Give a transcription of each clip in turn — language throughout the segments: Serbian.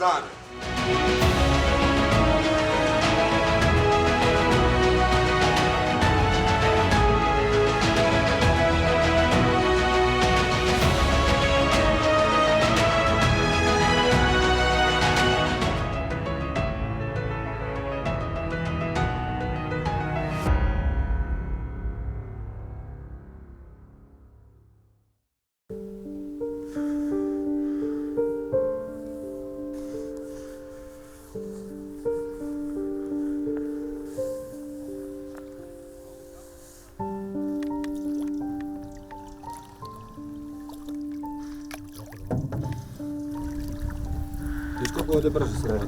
dane. Viš koliko ovdje brže se radi?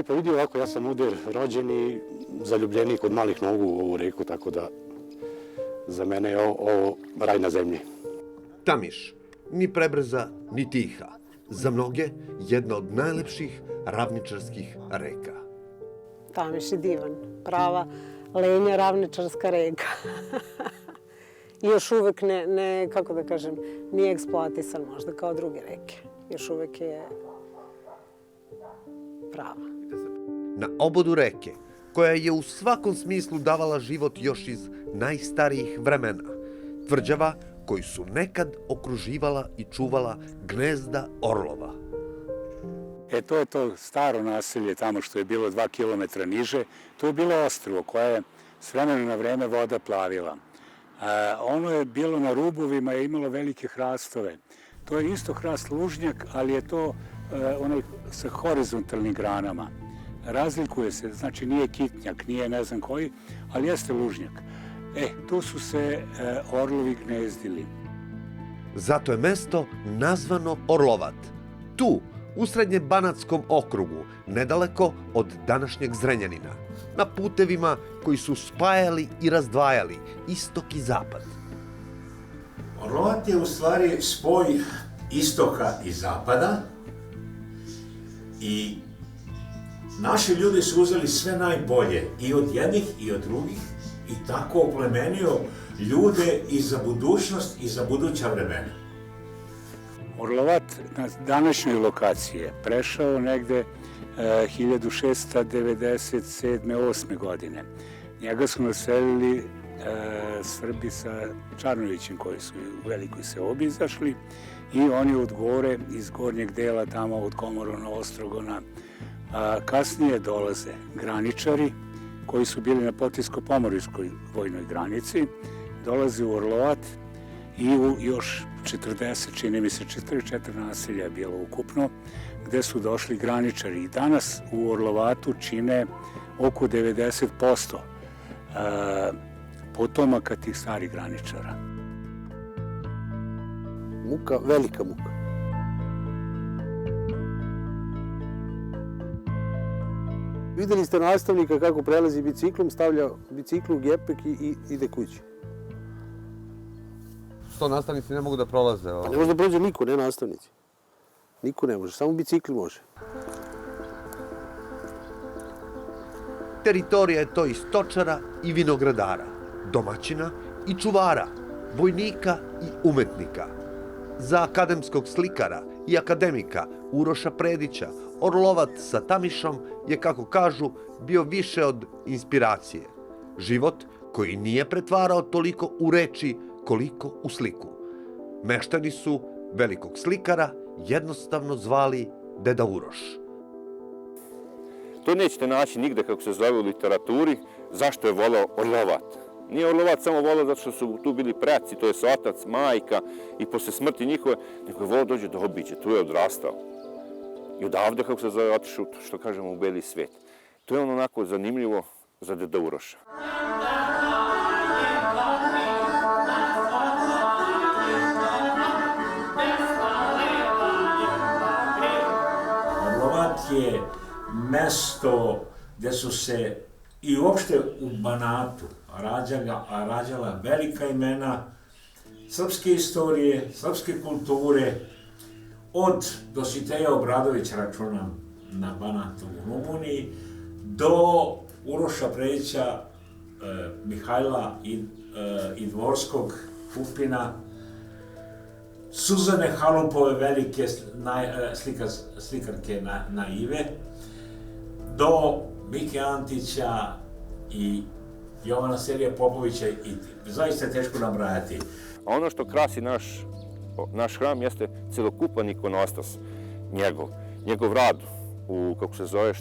Pa vidi ovako, ja sam ovdje rođen i zaljubljenik od malih nogu u ovu reku, tako da za mene je ovo raj na zemlji. Tamiš, ni prebrza, ni tiha. Za mnoge, jedna od najlepših ravničarskih reka. Tamiš je divan, prava lenja ravničarska reka. I još uvek ne, kako da kažem, nije eksploatisan možda kao druge reke. Još uvek je prava. Na obodu reke, koja je u svakom smislu davala život još iz najstarijih vremena, tvrđava koju su nekad okruživala i čuvala gnezda orlova. To je to staro naselje tamo što je bilo 2 kilometra niže. To je bilo ostrvo koje je s vremena na vreme voda plavila. Ono je bilo na rubovima i imalo velike hrastove. To je isto hrast lužnjak, ali je to onaj sa horizontalnim granama. Razlikuje se, znači nije kitnjak, nije ne znam koji, ali jeste lužnjak. Tu su se orlovi gnezdili. Zato je mesto nazvano Orlovat. Tu, u Srednjebanatskom okrugu, nedaleko od današnjeg Zrenjanina, na putevima koji su spajali i razdvajali istok i zapad. Orlovat je u stvari spoj istoka i zapada i naši ljudi su uzeli sve najbolje i od jednih i od drugih i tako oplemenio ljude i za budućnost i za buduća vremena. Orlovat na današnjoj lokaciji je prešao negde 1697-8. godine. Njega su naselili Srbi sa Čarnovićem koji su u velikoj seobi izašli i oni od gore, iz gornjeg dela tamo od Komorona, Ostrogona. Kasnije dolaze graničari koji su bili na Potijsko-Pomoravskoj vojnoj granici, dolaze u Orlovat i u još 40, čini mi se 44 naselja je bilo ukupno, gde su došli graničari. I danas u Orlovatu čine oko 90% potomaka tih starih graničara. Muka, velika muka. Videli ste nastavnika kako prelazi biciklom, stavlja biciklu u gepek i ide kući. Što nastavnici ne mogu da prolaze? Pa ne može da prođe niko, ne nastavnici. Niko ne može, samo bicikli može. Teritorija je to i stočara i vinogradara, domaćina i čuvara, vojnika i umetnika. Za akademskog slikara i akademika Uroša Predića, Orlovat sa Tamišom je, kako kažu, bio više od inspiracije. Život koji nije pretvarao toliko u reči koliko u sliku. Meštani su velikog slikara jednostavno zvali Deda Uroš. To nećete naći nigde kako se zove u literaturi, zašto je volao Orlovat. Nije Orlovat samo volao zato što su tu bili preci, to je otac, majka i posle smrti njihove, nego je volao dođe do obiđe, tu je odrastao. I odavde, kako se zove, otišao, što kažemo, u beli svijet. To je ono onako zanimljivo za Deda Uroša. Orlovat je mesto gde su se i uopšte u Banatu rađala velika imena srpske istorije, srpske kulture, od Dositeja Obradovića, računam na Banatu u Rumuniji, do Uroša Predića, Mihajla i Dvorskog, Pupina. Suzane Halupove, velike slikarke naive, do Mike Antića i Jovana Serija Popovića, i zaista je teško nabrajati. A ono što krasi naš hram jeste celokupan ikonostas njegov rad u, kako se zove,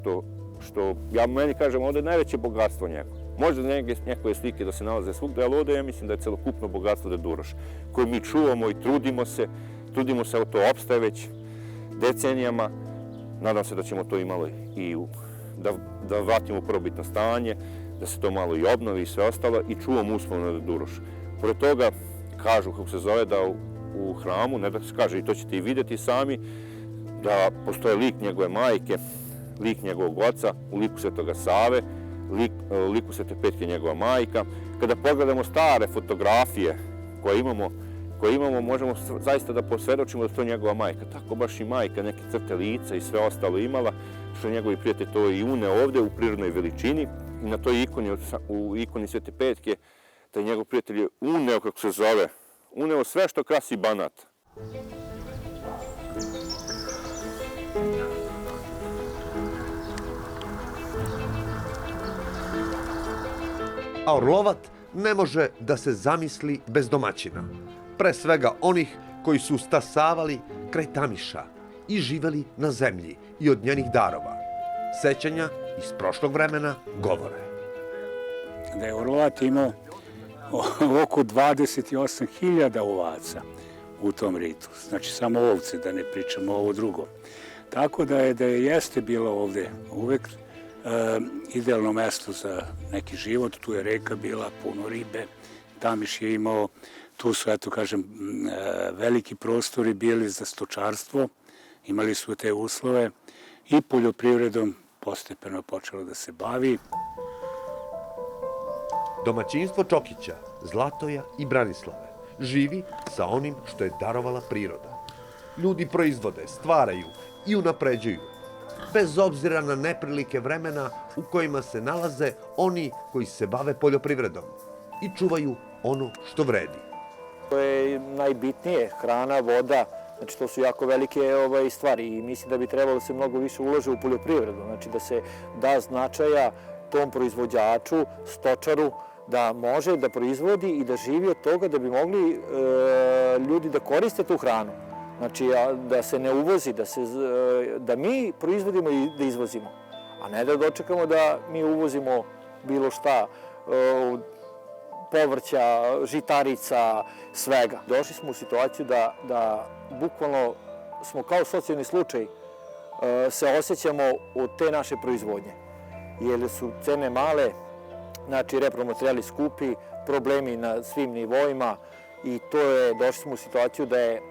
što ja meni kažem, ovdje je najveće bogatstvo njegov. Možda njegove slike da se nalaze svugdje, ali ovdje ja mislim da je celokupno bogatstvo Deda Uroš, koje mi čuvamo i trudimo se, to opstaje već decenijama. Nadam se da ćemo to imalo i da vratimo u prvobitno stanje, da se to malo i obnovi i sve ostalo i čuvamo uspomenu na Dedu Urošu. Pored toga, kažu, kako se zove, da u hramu, ne da se kaže, i to ćete i vidjeti sami, da postoje lik njegove majke, lik njegovog oca, u liku Svetoga Save, liku Svete Petke njegova majka. Kada pogledamo stare fotografije koje imamo, možemo zaista da posvjedočimo da to njegova majka. Tako baš i majka, neke crte lica i sve ostalo imala, što njegovi prijatelji to i une ovdje u prirodnoj veličini. I na toj ikoni, u ikoni Svete Petke, taj njegov prijatelj je uneo, kako se zove, uneo sve što krasi Banat. A Orlovat ne može da se zamisli bez domaćina. Pre svega onih koji su stasavali kraj Tamiša i živeli na zemlji i od njenih darova. Sećanja iz prošlog vremena govore. Da je Orlovat imao oko 28.000 ovaca u tom ritu. Znači samo ovce, da ne pričamo ovo drugo. Tako da jeste bilo ovdje uvek idealno mesto za neki život. Tu je reka bila, puno ribe. Tamiš je imao, tu su, eto kažem, veliki prostori bili za stočarstvo. Imali su te uslove i poljoprivredom postepeno počelo da se bavi. Domaćinstvo Čokića, Zlatoja i Branislave živi sa onim što je darovala priroda. Ljudi proizvode, stvaraju i unapređuju, bez obzira na neprilike vremena u kojima se nalaze oni koji se bave poljoprivredom i čuvaju ono što vredi. To je najbitnije, hrana, voda, znači to su jako velike stvari i mislim da bi trebalo da se mnogo više ulože u poljoprivredu, znači da se da značaja tom proizvođaču, stočaru, da može da proizvodi i da živi od toga da bi mogli ljudi da koriste tu hranu. Znači da se ne uvozi, da mi proizvodimo i da izvozimo, a ne da dočekamo da mi uvozimo bilo šta, povrća, žitarica, svega. Došli smo u situaciju da bukvalno smo kao socijalni slučaj se osjećamo od te naše proizvodnje. Jer su cene male, znači repromaterijali skupi, problemi na svim nivoima i došli smo u situaciju da je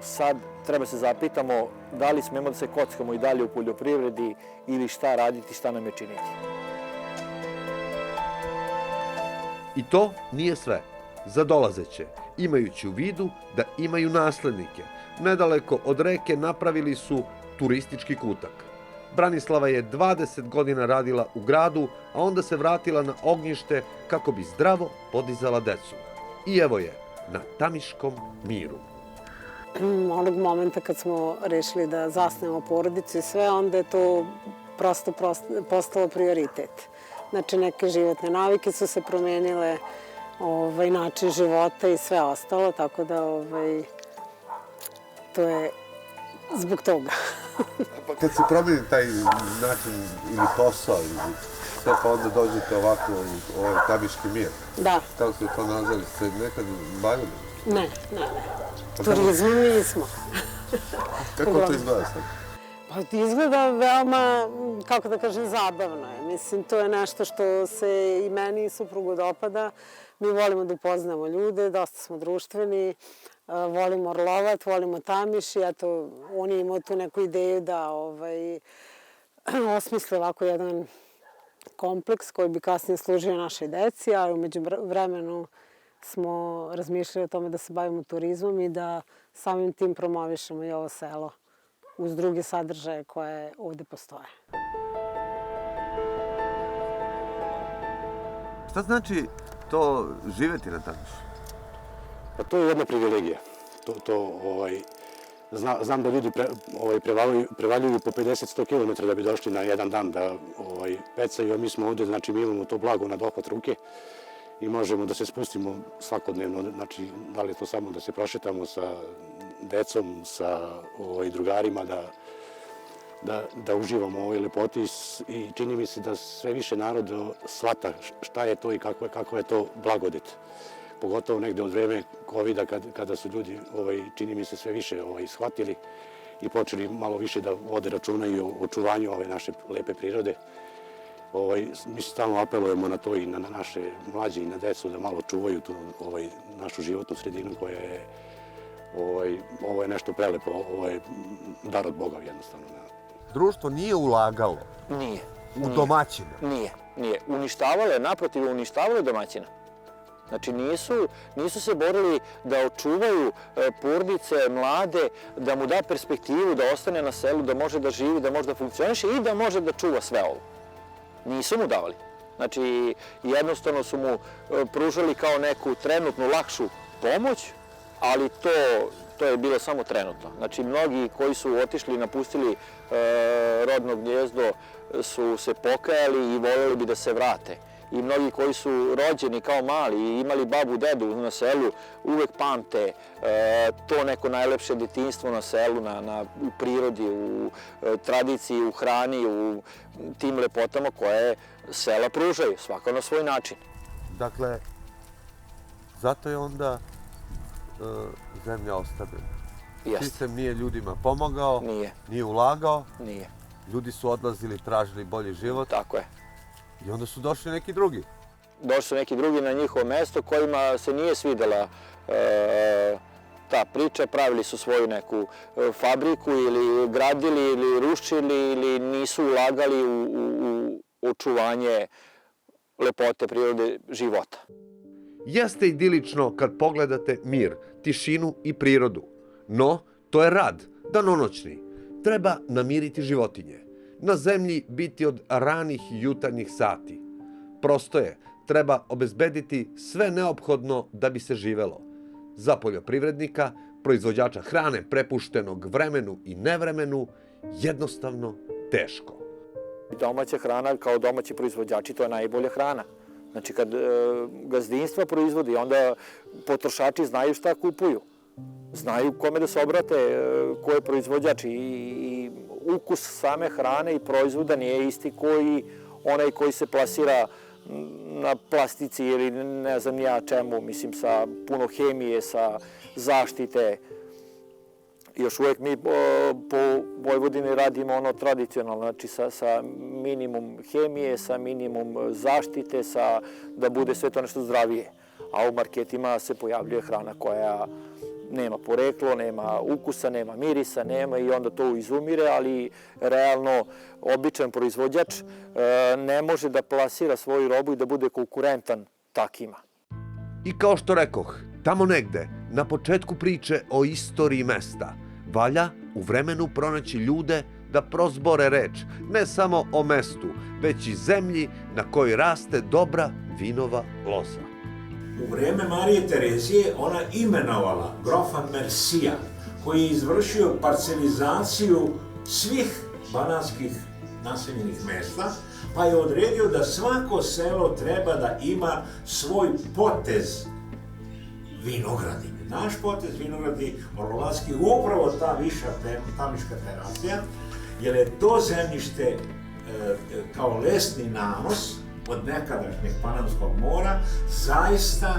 sad treba se zapitamo da li smemo da se kockamo i dalje u poljoprivredi ili šta raditi, šta nam je činiti. I to nije sve. Za dolazeće, imajući u vidu da imaju naslednike, nedaleko od reke napravili su turistički kutak. Branislava je 20 godina radila u gradu, a onda se vratila na ognjište kako bi zdravo podizala decu. I evo je, na Tamiškom miru. Onog momenta kad smo rešili da zasnemo porodicu i sve, onda je to prosto postalo prioritet. Znači, neke životne navike su se promenile, način života i sve ostalo, tako da to je zbog toga. Pa kad se promeni taj način ili posao, sve pa onda dođete ovako u ovaj Tamiški mir. Da. Kako ste to nazvali? Ste nekad bavili? Ne. Turizmom nismo. Kako to izgleda sad? Pa izgleda veoma, kako da kažem, zabavno je. Mislim, to je nešto što se i meni i suprugu dopada. Mi volimo da upoznamo ljude, dosta smo društveni, volimo Orlovat, volimo Tamiš i eto, on je imao tu neku ideju da osmisli ovako jedan kompleks koji bi kasnije služio našoj deci, a umeđu vremenu smo razmišljali o tome da se bavimo turizmom i da samim tim promovišemo i ovo selo uz druge sadržaje koje ovde postoje. Šta znači to živeti na Tamišu? Pa to je jedna privilegija. Znam da ljudi prevaljuju po 50-100 km da bi došli na jedan dan da pecaju, a mi smo ovde, znači mi imamo to blago na dohvat ruke i možemo da se spustimo svakodnevno, znači da li je to samo da se prošetamo sa decom, sa drugarima, da uživamo u ovoj lepoti i čini mi se da sve više narod shvata šta je to i kako je to blagodet. Pogotovo negde od vreme COVID-a kada su ljudi, čini mi se, sve više shvatili i počeli malo više da vode računa i o očuvanju ove naše lepe prirode. Mi stalno apelujemo na to i na naše mlađe i na decu da malo čuvaju tu našu životnu sredinu koja je, ovo je nešto prelepo, ovo je dar od Boga jednostavno. Društvo nije ulagalo Nije. u domaćina. Nije. Uništavalo je, naprotiv, uništavalo je domaćina. Znači nisu se borili da očuvaju porodice, mlade, da mu da perspektivu, da ostane na selu, da može da živi, da može da funkcioniše i da može da čuva sve ovo. Nisu mu davali. Znači jednostavno su mu pružali kao neku trenutnu lakšu pomoć, ali to je bilo samo trenutno. Znači mnogi koji su otišli i napustili rodno gnjezdo su se pokajali i voljeli bi da se vrate. I mnogi koji su rođeni kao mali i imali babu, dedu na selu, uvek pamte to neko najlepše detinjstvo na selu, u prirodi, u tradiciji, u hrani, u tim lepotama koje sela pružaju, svako na svoj način. Dakle, zato je onda zemlja ostavljena. Sistem nije ljudima pomogao, nije ulagao, ljudi su odlazili, tražili bolji život. Tako je. I onda su došli neki drugi. Došli su neki drugi na njihovo mesto kojima se nije svidela ta priča, pravili su svoju neku fabriku ili gradili ili rušili ili nisu ulagali u očuvanje lepote prirode života. Jeste idilično kad pogledate mir, tišinu i prirodu, no to je rad, danonoćni. Treba namiriti životinje. Na zemlji biti od ranih jutarnjih sati. Prosto je, treba obezbediti sve neophodno da bi se živelo. Za poljoprivrednika, proizvođača hrane prepuštenog vremenu i nevremenu, jednostavno teško. Domaća hrana kao domaći proizvođači, to je najbolja hrana. Znači kad gazdinstva proizvodi, onda potrošači znaju šta kupuju. Znaju kome da se obrate, ko je proizvođač i ukus same hrane i proizvoda nije isti koji onaj koji se plasira na plastici ili ne znam ja čemu, mislim sa puno hemije, sa zaštite. Još uvek mi po Vojvodini radimo ono tradicionalno, znači sa minimum hemije, sa minimum zaštite, da bude sve to nešto zdravije. A u marketima se pojavljuje hrana koja nema poreklo, nema ukusa, nema mirisa, nema i onda to izumire, ali realno običan proizvođač ne može da plasira svoju robu i da bude konkurentan takima. I kao što rekoh, tamo negde, na početku priče o istoriji mesta, valja u vremenu pronaći ljude da prozbore reč, ne samo o mestu, već i zemlji na kojoj raste dobra vinova loza. U vreme Marije Terezije ona imenovala grofa Mersija, koji je izvršio parcelizaciju svih banatskih naseljenih mesta, pa je odredio da svako selo treba da ima svoj potez vinogradi. Naš potez vinogradi Orlovački, upravo ta Tamiška terasija, jer je to zemljište kao lesni nanos od nekadašnjeg Panamskog mora zaista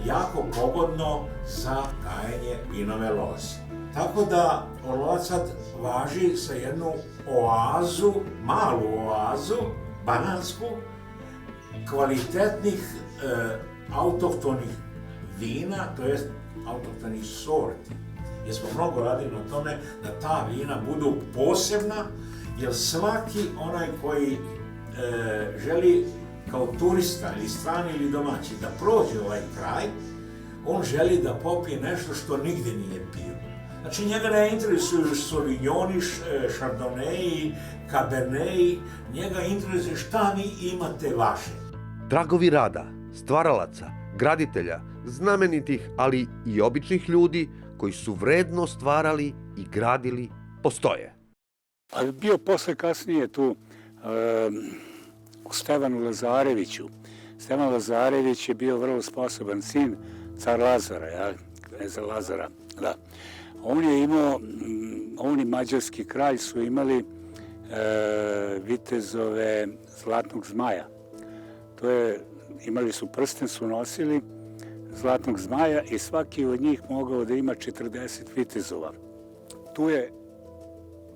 jako pogodno za gajenje vinove loze. Tako da Orlovac sad važi sa jednu oazu, malu oazu, banansku, kvalitetnih autohtonih vina, to jest autohtonih sorti. Jer smo mnogo radili na tome da ta vina budu posebna, jer svaki onaj koji želi kao turista ili strani ili domaći da prođe ovaj kraj, on želi da popije nešto što nigde nije pio. Znači njega ne interesuju Sauvignoni, Chardonnay, Cabernet, njega interesuje šta vi imate vaše. Tragovi rada, stvaralaca, graditelja, znamenitih, ali i običnih ljudi koji su vredno stvarali i gradili, postoje. Ali bio posle kasnije tu u Stevanu Lazareviću. Stevan Lazarević je bio vrlo sposoban sin car Lazara, kneza Lazara. Da. On je imao, on i mađarski kralj su imali vitezove Zlatnog zmaja. To je, imali su prsten, su nosili Zlatnog zmaja i svaki od njih mogao da ima 40 vitezova. Tu je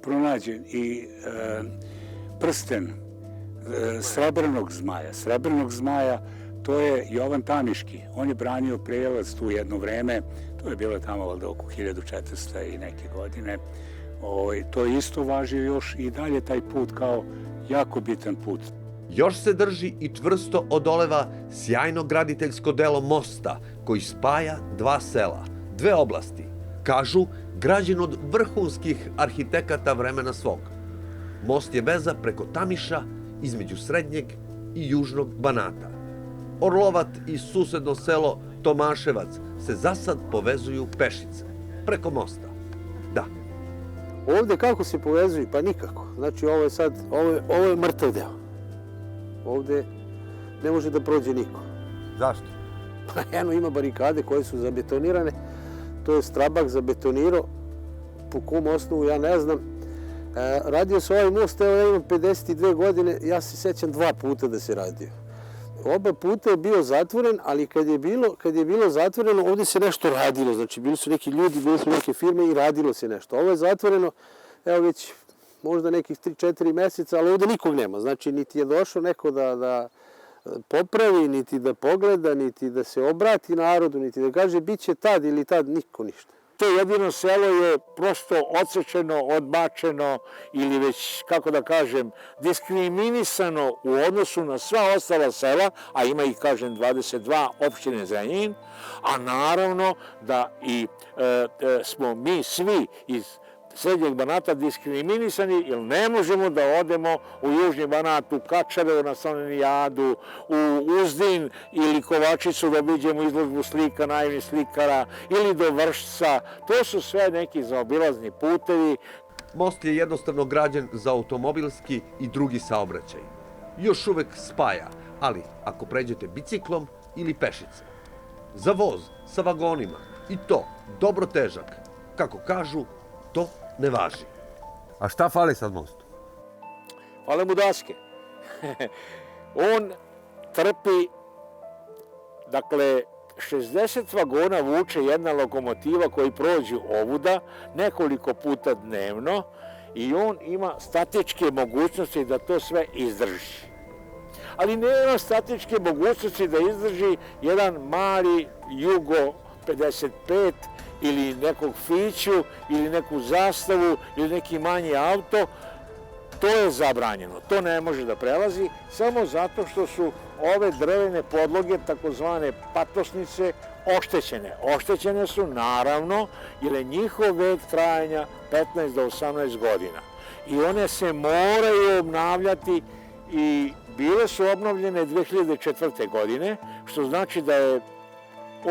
pronađen i prsten srebrnog zmaja. Srebrnog zmaja, to je Jovan Tamiški. On je branio Prelac tu jedno vreme, to je bilo tamo valjda oko 1400 i neke godine. To isto važi još i dalje taj put kao jako bitan put. Još se drži i čvrsto odoleva sjajno graditeljsko delo mosta koji spaja dva sela, dve oblasti. Kažu, građen od vrhunskih arhitekata vremena svog. Most je veza preko Tamiša između srednjeg i južnog Banata. Orlovat i susedno selo Tomaševac se zasad povezuju pešice, preko mosta. Da. Ovde kako se povezuju? Pa nikako. Znači ovo je sad, ovo je mrtav deo. Ovde ne može da prođe niko. Zašto? Pa eno ima barikade koje su zabetonirane. To je Strabak zabetonirao. Po kom osnovu ja ne znam. Radio se ovaj most, evo ja imam 52 godine, ja se sećam 2 puta da se radio. Oba puta je bio zatvoren, ali kad je bilo zatvoreno, ovde se nešto radilo. Znači bili su neki ljudi, bili su neke firme i radilo se nešto. Ovo je zatvoreno, evo već možda nekih 3-4 meseca, ali ovde nikog nema. Znači niti je došao neko da popravi, niti da pogleda, niti da se obrati narodu, niti da kaže bit će tad ili tad, niko ništa. To jedino selo je prosto odsečeno, odbačeno ili već, kako da kažem, diskriminisano u odnosu na sva ostala sela, a ima ih, kažem, 22 opštine Zrenjanin, a naravno da i smo mi svi iz Srednjeg Banata diskriminisani jer ne možemo da odemo u Južni Banat, u Kačarevo na Slonijadu, u Uzdin ili Kovačicu da obiđemo izložbu slika naivnih slikara ili do Vršca. To su sve neki zaobilazni putevi. Most je jednostavno građen za automobilski i drugi saobraćaj. Još uvek spaja, ali ako pređete biciklom ili pešice. Za voz sa vagonima i to dobro težak, kako kažu, to ne važi. A šta fali sad mostu? Fale mu daske. On trpi, dakle, 60 vagona vuče jedna lokomotiva koji prođu ovuda nekoliko puta dnevno i on ima statičke mogućnosti da to sve izdrži. Ali nema statičke mogućnosti da izdrži jedan mali Jugo 55 ili nekog Fiću, ili neku Zastavu, ili neki manji auto, to je zabranjeno. To ne može da prelazi, samo zato što su ove drvene podloge, takozvane patosnice, oštećene. Oštećene su, naravno, jer je njihov vek trajanja 15 do 18 godina. I one se moraju obnavljati i bile su obnovljene 2004. godine, što znači da je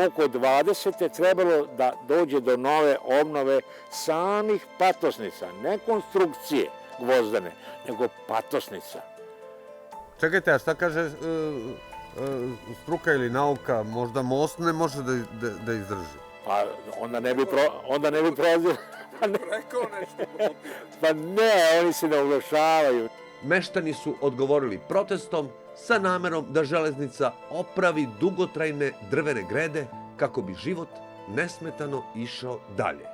oko 20. trebalo da dođe do nove obnove samih patosnica, ne konstrukcije gvozdane, nego patosnica. Čekajte, a šta kaže struka ili nauka? Možda most ne može da izdrži? Pa onda ne bi prolazili. Pa ne, oni se ne oglašavaju. Meštani su odgovorili protestom sa namerom da železnica opravi dugotrajne drvene grede kako bi život nesmetano išao dalje.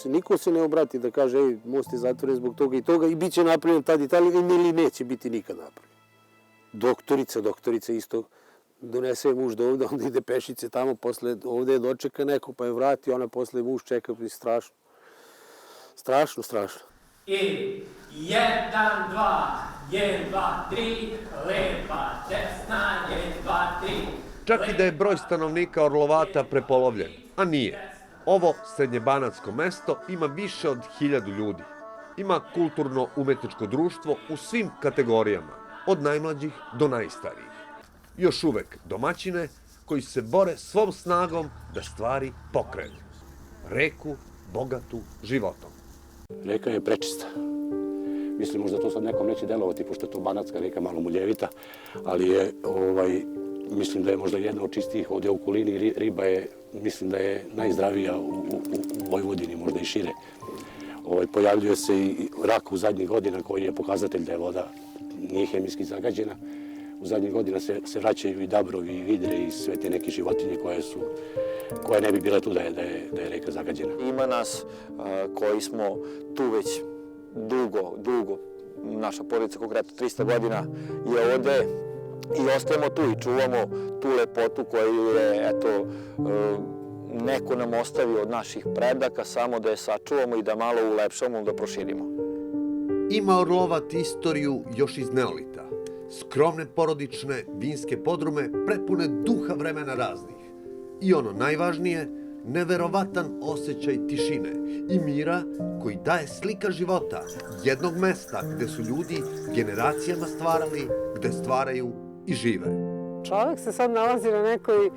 Niko se ne obrati da kaže ej, most je zatvoren zbog toga i toga i bit će napravljen tad i tad ili neće biti nikad napravljen. Doktorica isto donese je muž do ovde, onda ide pešice tamo, posle ovde je dočeka neko pa je vrati, ona posle muž čeka i strašno. Strašno. I 1, 2, 1, 2, 3, lepa, desna, 1, 2, 3. Čak i da je broj stanovnika Orlovata prepolovljen, a nije. Ovo srednjebanatsko mesto ima više od 1000 ljudi. Ima kulturno-umetničko društvo u svim kategorijama, od najmlađih do najstarijih. Još uvek domaćine koji se bore svom snagom da stvari pokrenu. reku bogatu životom. Reka je prečista. Mislim, možda to sad nekom neće delovati, pošto je to banatska reka, malo muljevita, ali je, mislim da je možda jedna od čistijih ovdje u okolini. Riba je, mislim da je najzdravija u Vojvodini, možda i šire. Pojavljuje se i rak u zadnjih godina koji je pokazatelj da je voda nije hemijski zagađena. U zadnjih godina se vraćaju i dabrovi, i vidre, i sve te neke životinje koje ne bi bile tu da je reka zagađena. Ima nas koji smo tu već dugo, naša porodica konkretno 300 godina je ovde i ostajemo tu i čuvamo tu lepotu koju je, eto, neko nam ostavio od naših predaka, samo da je sačuvamo i da malo ulepšamo, da proširimo. Ima Orlovat istoriju još iz neolita. Skromne porodične vinske podrume prepune duha vremena raznih. I ono najvažnije, neverovatan osjećaj tišine i mira koji daje slika života jednog mesta gde su ljudi generacijama stvarali, gde stvaraju i žive. Čovek se sad nalazi na nekoj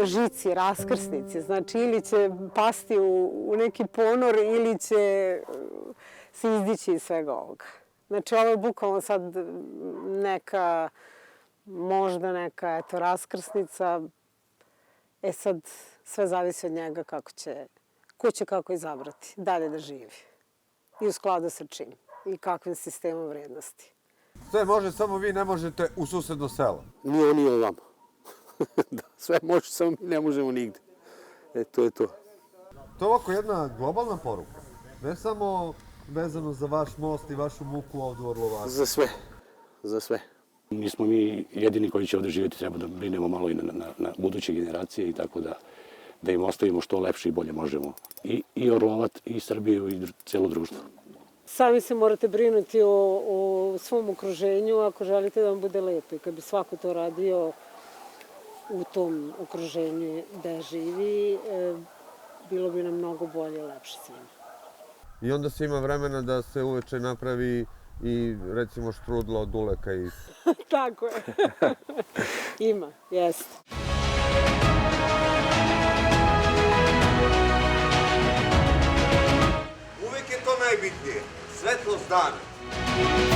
žici, raskrsnici. Znači, ili će pasti u neki ponor ili će se izdići iz svega ovoga. Znači, ovo je bukvalno sad možda neka raskrsnica. Sad sve zavisi od njega ko će kako izabrati, dalje da živi. I u skladu sa čim i kakvim sistemom vrednosti. Sve može, samo vi ne možete u susedno selo. Ni on, ni ovamo. Sve može, samo mi ne možemo nigde. To je to. To je ovako jedna globalna poruka. Ne samo vezano za vaš most i vašu muku ovdje u Orlovacu. Za sve. Nismo mi jedini koji će ovdje živjeti, treba da brinemo malo i na buduće generacije i tako da im ostavimo što lepše i bolje možemo. I Orlovat, i Srbiju, i cijelo društvo. Sami se morate brinuti o svom okruženju ako želite da vam bude lepo. I kad bi svako to radio u tom okruženju gde živi, bilo bi nam mnogo bolje i lepše svima. I onda se ima vremena da se uveče napravi i recimo štrudla od uleka i... Tako je. Ima, jeste. Uvijek je to najbitnije. Svetlost dana.